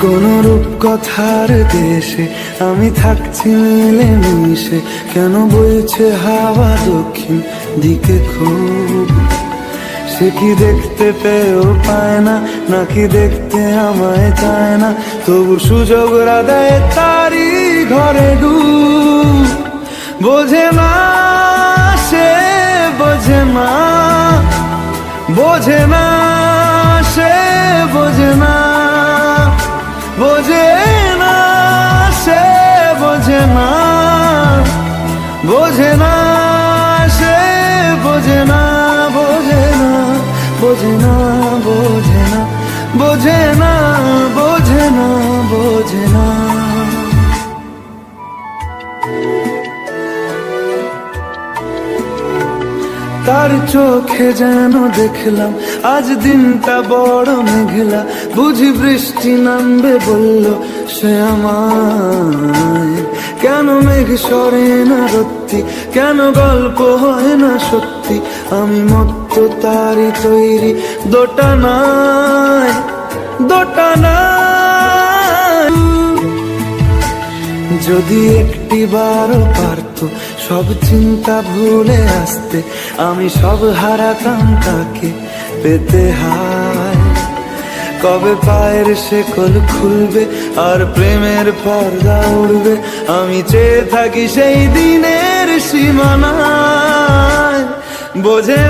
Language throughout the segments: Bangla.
কোন রূপকথার দেশে আমি থাকছি মিলে মিশে, কেন বইছে হাওয়া দক্ষিণ দিকে খুব? সে কি দেখতে পেয়েও পায় না, নাকি দেখতে আমায় চায় না? তবু সুযোগ রাধায় তারি ঘরে ডুব। বোঝে না সে, বোঝে না, বোঝে না সে, বোঝে না, বোঝে না সে, বোঝে না, বোঝে না সে, বোঝে না, বোঝে না, বোঝে না, বোঝে না, বোঝে না, বোঝে না, বোঝে না। তার চোখে যেন দেখলাম আজ দিনটা বড় মেঘলা, বুঝি বৃষ্টি নামবে বলল সে আমায়। কেন মেঘ সরে না রত্তি, কেন গল্প হয় না সত্যি? আমি মত্ত তারি তৈরি দোটানায়, দোটানায়। যদি একটিবারও পারতো সব চিন্তা ভুলে আসতে, আমি সব হারাতাম তাকে পেতে হায়। কবে পায়ের শেকল খুলবে আর প্রেমের পর্দা উড়বে, আমি চেয়ে থাকি সেই দিনের সীমানায়। বোঝে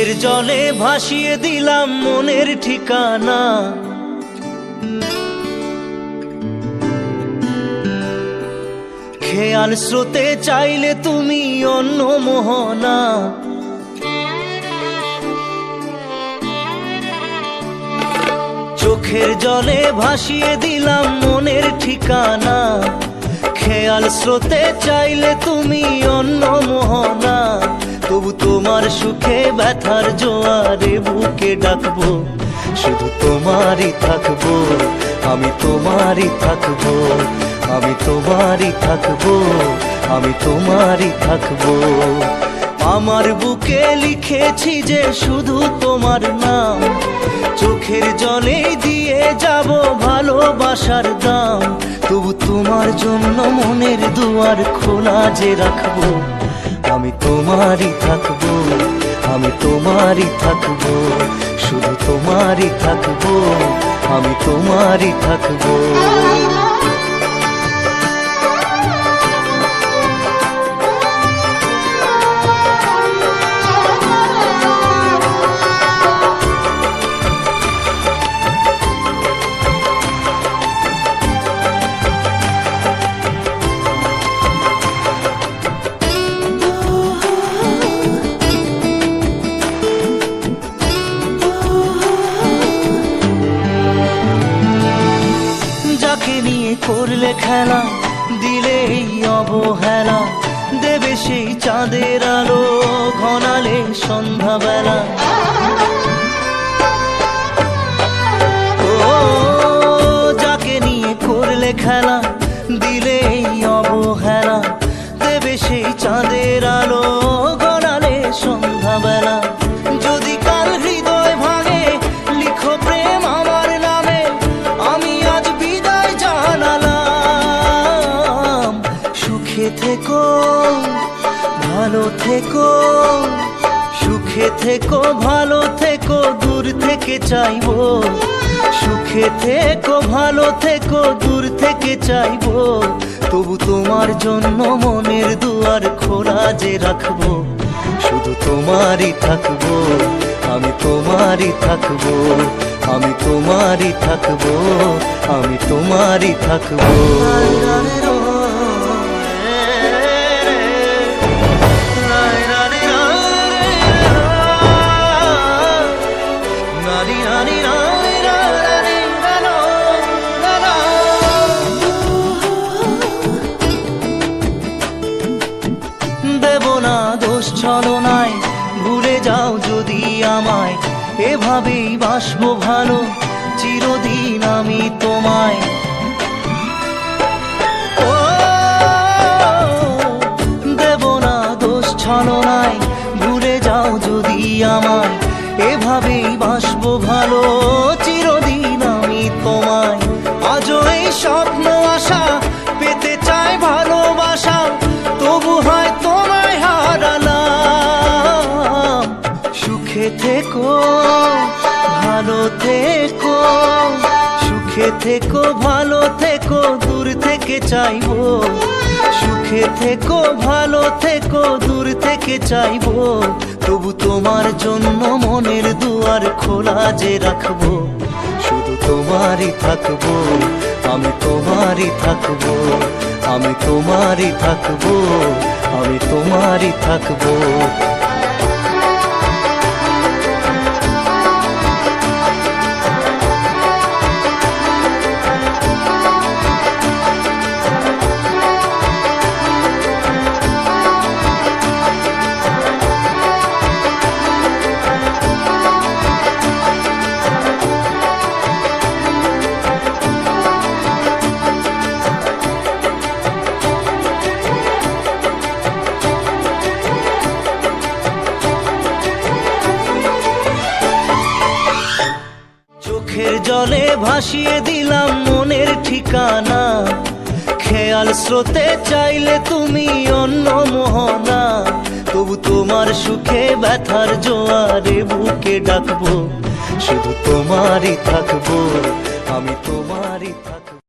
চোখের জলে ভাসিয়ে দিলাম মনের ঠিকানা, খেয়াল স্রোতে চাইলে তুমি অন্য মোহনা। চোখের জলে ভাসিয়ে দিলাম মনের ঠিকানা, খেয়াল স্রোতে চাইলে তুমি অন্য মোহনা। তবু তোমার সুখে ব্যথার জোয়ারে বুকে ডাকবো, শুধু তোমারই থাকবো, আমি তোমারই থাকবো, আমি তোমারই থাকবো, আমি তোমারই থাকবো। আমার বুকে লিখেছি যে শুধু তোমার নাম, চোখের জলে দিয়ে যাব ভালোবাসার দাম। তবু তোমার জন্য মনের দুয়ার খোলা যে রাখবো, আমি তোমারই থাকবো, আমি তোমারই থাকবো, শুধু তোমারই থাকবো, আমি তোমারই থাকবো। করলে খেলা দিলে এই অবহেলা, দেবে সেই চাঁদের আলো ঘনালে সন্ধ্যাবেলা। ও যাকে নিয়ে করলে খেলা দিলে এই অবহেলা, দেবে সেই চাঁদের আলো ঘনালে সন্ধ্যাবেলা। যদি কাল হৃদয় ভাঙে লিখো প্রেম আমার নামে, আমি আজ বিদায় জানালাম। সুখে থেকো ভালো থেকো, সুখে থেকো ভালো থেকো, দূর থেকে চাইবো। সুখে থেকো ভালো থেকো, দূর থেকে চাইবো। তবু তোমার জন্য মনের দুয়ার খোলা যে রাখবো, শুধু তোমারই থাকবো, আমি তোমারই থাকবো, আমি তোমারই থাকবো, আমি তোমারই থাকবো। দেব না দোষ ছলনায়, ভুলে যাও যদি আমায়, এভাবেই বাসবো ভালো চিরদিন আমি তোমায়। ও দেব না দোষ ছলনায়, ভুলে যাও যদি আমায়, এভাবেই বাসবো ভালো চিরদিন আমি তোমায়। আজও এই স্বপ্ন আশা পেতে চাই ভালোবাসা, তবু হয় তোমায় হারালাম। সুখে থেকো ভালো থেকো, সুখে থেকো ভালো থেকো, দূর থেকে চাইবো। সুখে থেকো ভালো থেকো, দূর থেকে চাইবো। তবু তোমার জন্য মনের দুয়ার খোলা যে রাখবো, শুধু তোমারই থাকবো, আমি তোমারই থাকবো, আমি তোমারই থাকবো, আমি তোমারই থাকবো। চোখের জলে ভাসিয়ে দিলাম মনের ঠিকানা, খেয়াল স্রোতে চাইলে তুমি অন্য মোহনা। তবু তোমার সুখে ব্যথার জোয়ারে বুকে ডাকবো, শুধু তোমারই থাকবো, আমি তোমারই থাকবো।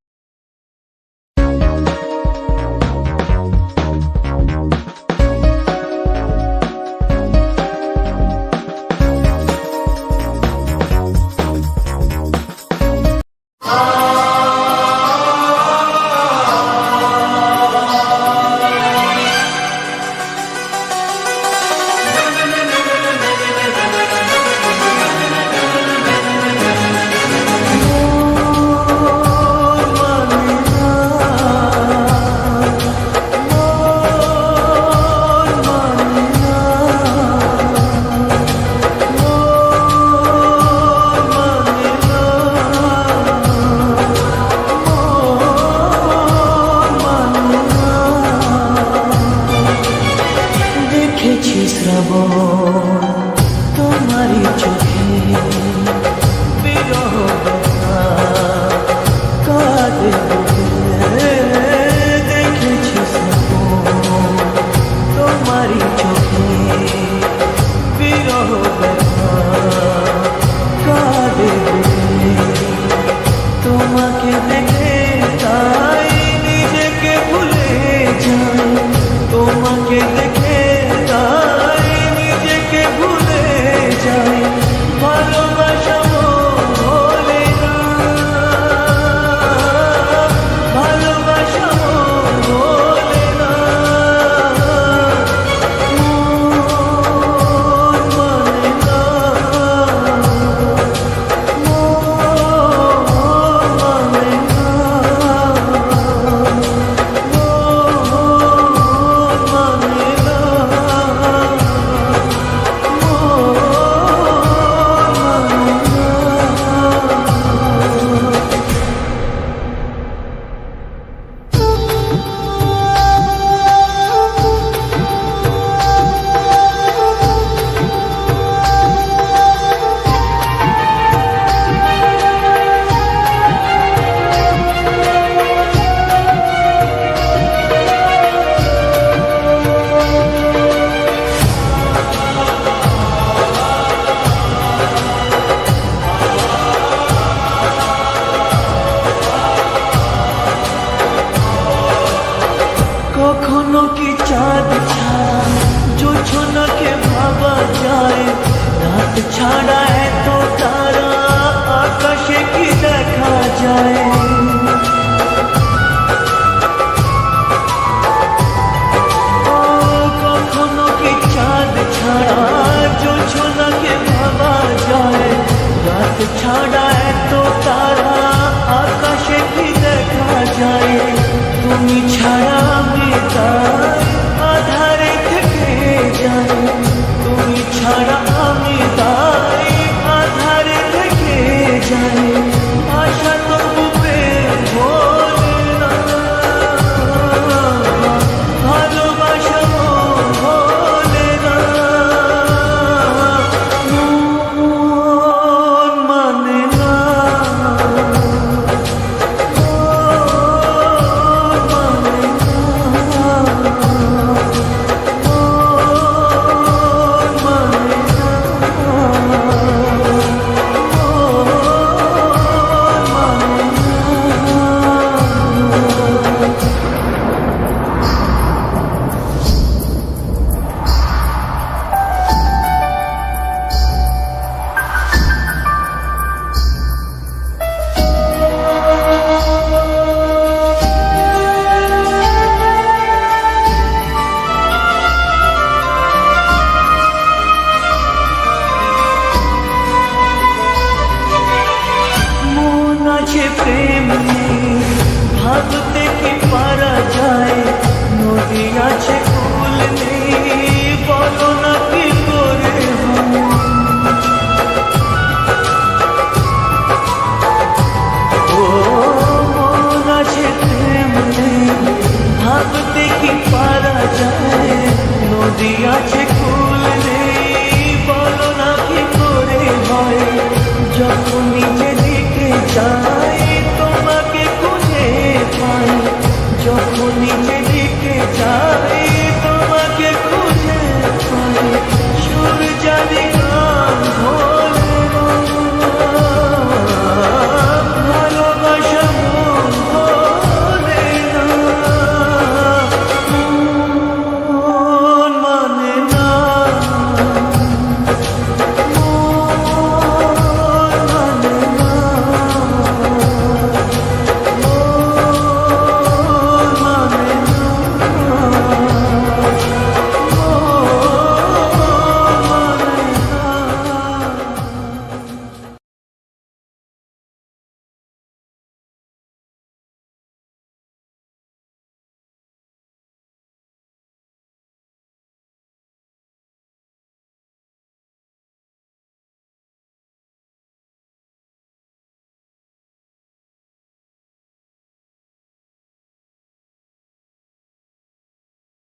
কি চাঁদ ছাড়া জোছনাকে ভাবা যায়, রাত ছাড়া এত তারা আকাশে কি দেখা যায়। ও কখনো কি চাঁদ ছাড়া জোছনাকে ভাবা যায়, রাত ছাড়া এত তারা আকাশে কি দেখা যায়। তুমি ছাড়া আমি তাই আধারে থেকে যাই, তুমি ছাড়া আমি তাই আধারে থেকে যাই। আশা তবু প্রেম ভোলে না, ভালোবাসা ভোলে না, মন মানে না, আছে প্রেম নেই ভাবতে কি পারা যায়, নদী আছে